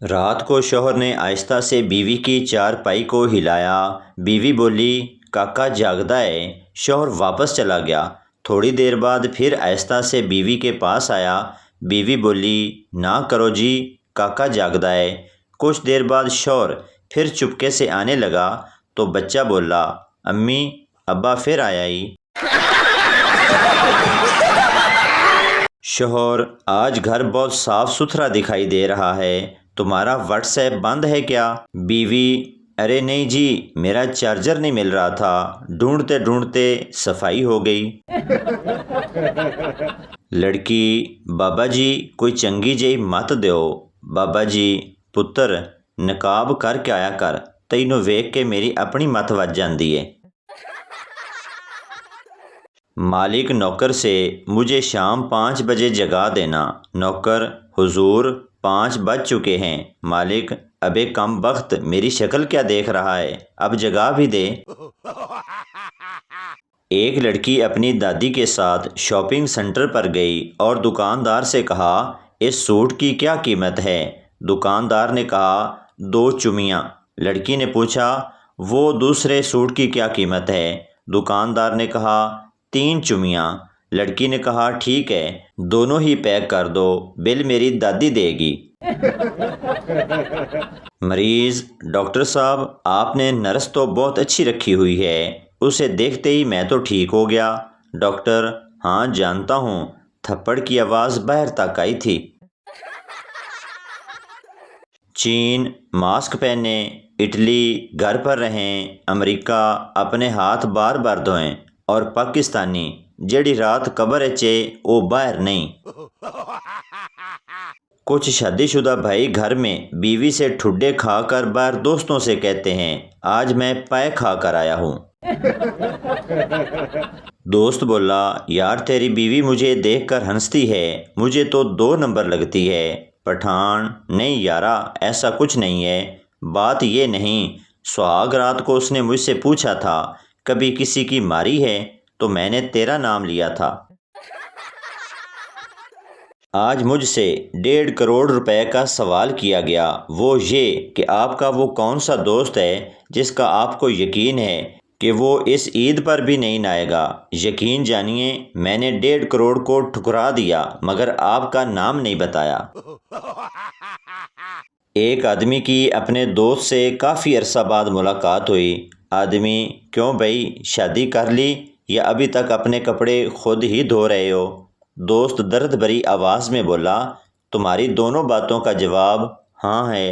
رات کو شوہر نے آہستہ سے بیوی کی چارپائی کو ہلایا۔ بیوی بولی، کاکا جاگدا ہے۔ شوہر واپس چلا گیا۔ تھوڑی دیر بعد پھر آہستہ سے بیوی کے پاس آیا۔ بیوی بولی، نہ کرو جی، کاکا جاگدا ہے۔ کچھ دیر بعد شوہر پھر چپکے سے آنے لگا تو بچہ بولا، امی ابا پھر آیا ہی۔ شوہر، آج گھر بہت صاف ستھرا دکھائی دے رہا ہے، تمہارا واٹس ایپ بند ہے کیا؟ بیوی، ارے نہیں جی، میرا چارجر نہیں مل رہا تھا، ڈھونڈتے ڈھونڈتے صفائی ہو گئی۔ لڑکی، بابا جی کوئی چنگی جئی مت دیو۔ بابا جی، پتر نقاب کر کے آیا کر، تینوں ویکھ کے میری اپنی مت وج جاندی ہے۔ مالک نوکر سے، مجھے شام 5 بجے جگا دینا۔ نوکر، حضور 5 بج چکے ہیں۔ مالک، ابے کم بخت، میری شکل کیا دیکھ رہا ہے، اب جگا بھی دے۔ ایک لڑکی اپنی دادی کے ساتھ شاپنگ سینٹر پر گئی اور دکاندار سے کہا، اس سوٹ کی کیا قیمت ہے؟ دکاندار نے کہا، 2 چمیاں۔ لڑکی نے پوچھا، وہ دوسرے سوٹ کی کیا قیمت ہے؟ دکاندار نے کہا، 3 چمیاں۔ لڑکی نے کہا، ٹھیک ہے، دونوں ہی پیک کر دو، بل میری دادی دے گی۔ مریض، ڈاکٹر صاحب آپ نے نرس تو بہت اچھی رکھی ہوئی ہے، اسے دیکھتے ہی میں تو ٹھیک ہو گیا۔ ڈاکٹر، ہاں جانتا ہوں، تھپڑ کی آواز باہر تک آئی تھی۔ چین، ماسک پہنیں۔ اٹلی، گھر پر رہیں۔ امریکہ، اپنے ہاتھ بار بار دھوئیں۔ اور پاکستانی، جیڑی رات قبر اچے وہ باہر نہیں۔ کچھ شادی شدہ بھائی گھر میں بیوی سے ٹھڈے کھا کر باہر دوستوں سے کہتے ہیں، آج میں پائے کھا کر آیا ہوں۔ دوست بولا، یار تیری بیوی مجھے دیکھ کر ہنستی ہے، مجھے تو 2 نمبر لگتی ہے۔ پٹھان، نہیں یارا، ایسا کچھ نہیں ہے، بات یہ نہیں، سہاگ رات کو اس نے مجھ سے پوچھا تھا، کبھی کسی کی ماری ہے؟ تو میں نے تیرا نام لیا تھا۔ آج مجھ سے 1.5 کروڑ روپے کا سوال کیا گیا، وہ یہ کہ آپ کا وہ کون سا دوست ہے جس کا آپ کو یقین ہے کہ وہ اس عید پر بھی نہیں آئے گا؟ یقین جانیے، میں نے 1.5 کروڑ کو ٹھکرا دیا مگر آپ کا نام نہیں بتایا۔ ایک آدمی کی اپنے دوست سے کافی عرصہ بعد ملاقات ہوئی۔ آدمی، کیوں بھائی، شادی کر لی یا ابھی تک اپنے کپڑے خود ہی دھو رہے ہو؟ دوست درد بھری آواز میں بولا، تمہاری دونوں باتوں کا جواب ہاں ہے۔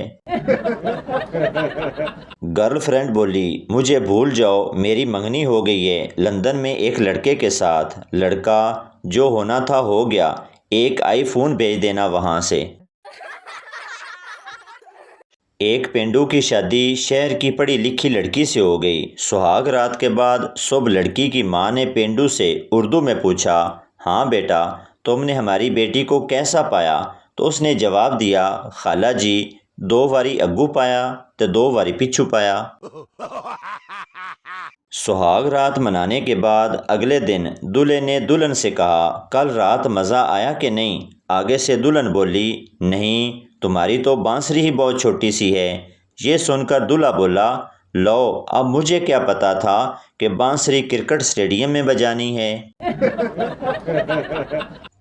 گرل فرینڈ بولی، مجھے بھول جاؤ، میری منگنی ہو گئی ہے لندن میں ایک لڑکے کے ساتھ۔ لڑکا، جو ہونا تھا ہو گیا، ایک آئی فون بھیج دینا وہاں سے۔ ایک پینڈو کی شادی شہر کی پڑھی لکھی لڑکی سے ہو گئی۔ سہاگ رات کے بعد صبح لڑکی کی ماں نے پینڈو سے اردو میں پوچھا، ہاں بیٹا، تم نے ہماری بیٹی کو کیسا پایا؟ تو اس نے جواب دیا، خالہ جی، 2 واری اگو پایا تے 2 واری پچھو پایا۔ سہاگ رات منانے کے بعد اگلے دن دلہے نے دلہن سے کہا، کل رات مزہ آیا کہ نہیں؟ آگے سے دلہن بولی، نہیں، تمہاری تو بانسری ہی بہت چھوٹی سی ہے۔ یہ سن کر دلہا بولا، لو، اب مجھے کیا پتا تھا کہ بانسری کرکٹ اسٹیڈیم میں بجانی ہے۔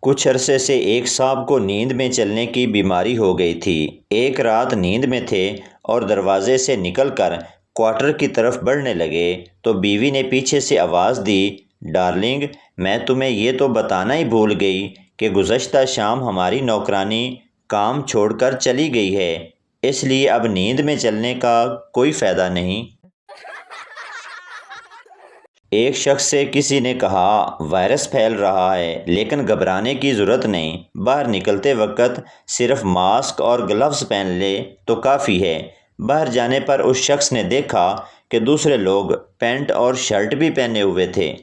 کچھ عرصے سے ایک صاحب کو نیند میں چلنے کی بیماری ہو گئی تھی۔ ایک رات نیند میں تھے اور دروازے سے نکل کر کوارٹر کی طرف بڑھنے لگے تو بیوی نے پیچھے سے آواز دی، ڈارلنگ، میں تمہیں یہ تو بتانا ہی بھول گئی کہ گزشتہ شام ہماری نوکرانی کام چھوڑ کر چلی گئی ہے، اس لیے اب نیند میں چلنے کا کوئی فائدہ نہیں۔ ایک شخص سے کسی نے کہا، وائرس پھیل رہا ہے لیکن گھبرانے کی ضرورت نہیں، باہر نکلتے وقت صرف ماسک اور گلوز پہن لے تو کافی ہے۔ باہر جانے پر اس شخص نے دیکھا کہ دوسرے لوگ پینٹ اور شرٹ بھی پہنے ہوئے تھے۔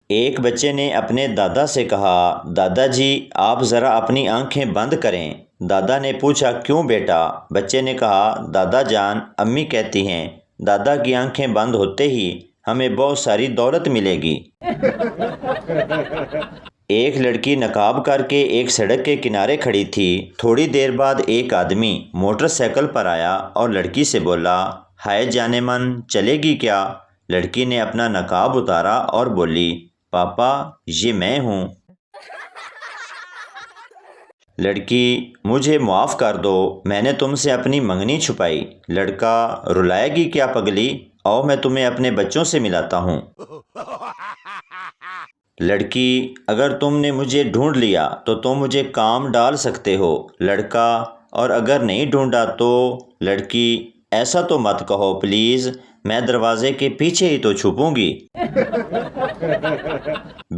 ایک بچے نے اپنے دادا سے کہا، دادا جی آپ ذرا اپنی آنکھیں بند کریں۔ دادا نے پوچھا، کیوں بیٹا؟ بچے نے کہا، دادا جان، امی کہتی ہیں دادا کی آنکھیں بند ہوتے ہی ہمیں بہت ساری دولت ملے گی۔ ایک لڑکی نقاب کر کے ایک سڑک کے کنارے کھڑی تھی۔ تھوڑی دیر بعد ایک آدمی موٹر سائیکل پر آیا اور لڑکی سے بولا، ہائے جانے من، چلے گی کیا؟ لڑکی نے اپنا نقاب اتارا اور بولی، پاپا یہ میں ہوں۔ لڑکی، مجھے معاف کر دو، میں نے تم سے اپنی منگنی چھپائی۔ لڑکا، رلائے گی کیا پگلی؟ آؤ میں تمہیں اپنے بچوں سے ملاتا ہوں۔ لڑکی، اگر تم نے مجھے ڈھونڈ لیا تو تم مجھے کام ڈال سکتے ہو۔ لڑکا، اور اگر نہیں ڈھونڈا تو؟ لڑکی، ایسا تو مت کہو پلیز، میں دروازے کے پیچھے ہی تو چھپوں گی۔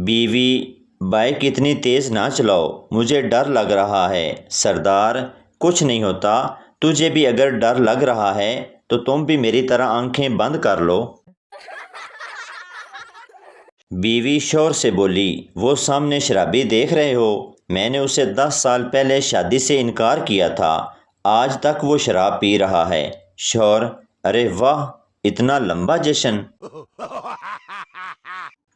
بیوی، بائیک اتنی تیز نہ چلاؤ، مجھے ڈر لگ رہا ہے۔ سردار، کچھ نہیں ہوتا، تجھے بھی اگر ڈر لگ رہا ہے تو تم بھی میری طرح آنکھیں بند کر لو۔ بیوی شوہر سے بولی، وہ سامنے شرابی دیکھ رہے ہو، میں نے اسے 10 سال پہلے شادی سے انکار کیا تھا، آج تک وہ شراب پی رہا ہے۔ شوہر، ارے واہ، اتنا لمبا جشن۔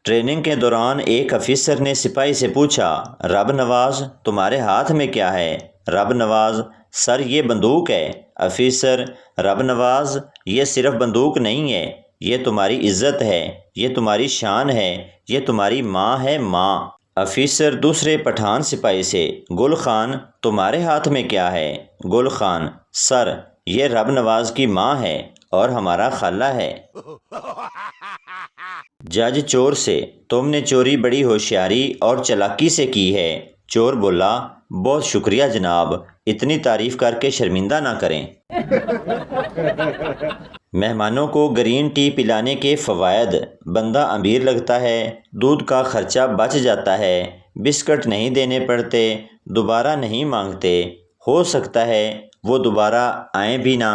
ٹریننگ کے دوران ایک افیسر نے سپاہی سے پوچھا، رب نواز تمہارے ہاتھ میں کیا ہے؟ رب نواز، سر یہ بندوق ہے۔ افیسر، رب نواز یہ صرف بندوق نہیں ہے، یہ تمہاری عزت ہے، یہ تمہاری شان ہے، یہ تمہاری ماں ہے، ماں۔ افیسر دوسرے پٹھان سپاہی سے، گل خان تمہارے ہاتھ میں کیا ہے؟ گل خان، سر یہ رب نواز کی ماں ہے اور ہمارا خالہ ہے۔ جج چور سے، تم نے چوری بڑی ہوشیاری اور چالاکی سے کی ہے۔ چور بولا، بہت شکریہ جناب، اتنی تعریف کر کے شرمندہ نہ کریں۔ مہمانوں کو گرین ٹی پلانے کے فوائد، بندہ امیر لگتا ہے، دودھ کا خرچہ بچ جاتا ہے، بسکٹ نہیں دینے پڑتے، دوبارہ نہیں مانگتے، ہو سکتا ہے وہ دوبارہ آئیں بھی نہ۔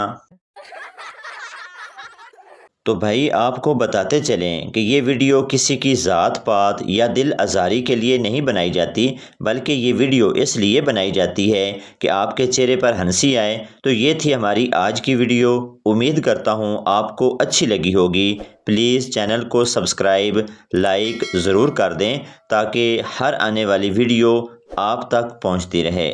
تو بھائی آپ کو بتاتے چلیں کہ یہ ویڈیو کسی کی ذات پات یا دل آزاری کے لیے نہیں بنائی جاتی، بلکہ یہ ویڈیو اس لیے بنائی جاتی ہے کہ آپ کے چہرے پر ہنسی آئے۔ تو یہ تھی ہماری آج کی ویڈیو، امید کرتا ہوں آپ کو اچھی لگی ہوگی۔ پلیز چینل کو سبسکرائب، لائک ضرور کر دیں تاکہ ہر آنے والی ویڈیو آپ تک پہنچتی رہے۔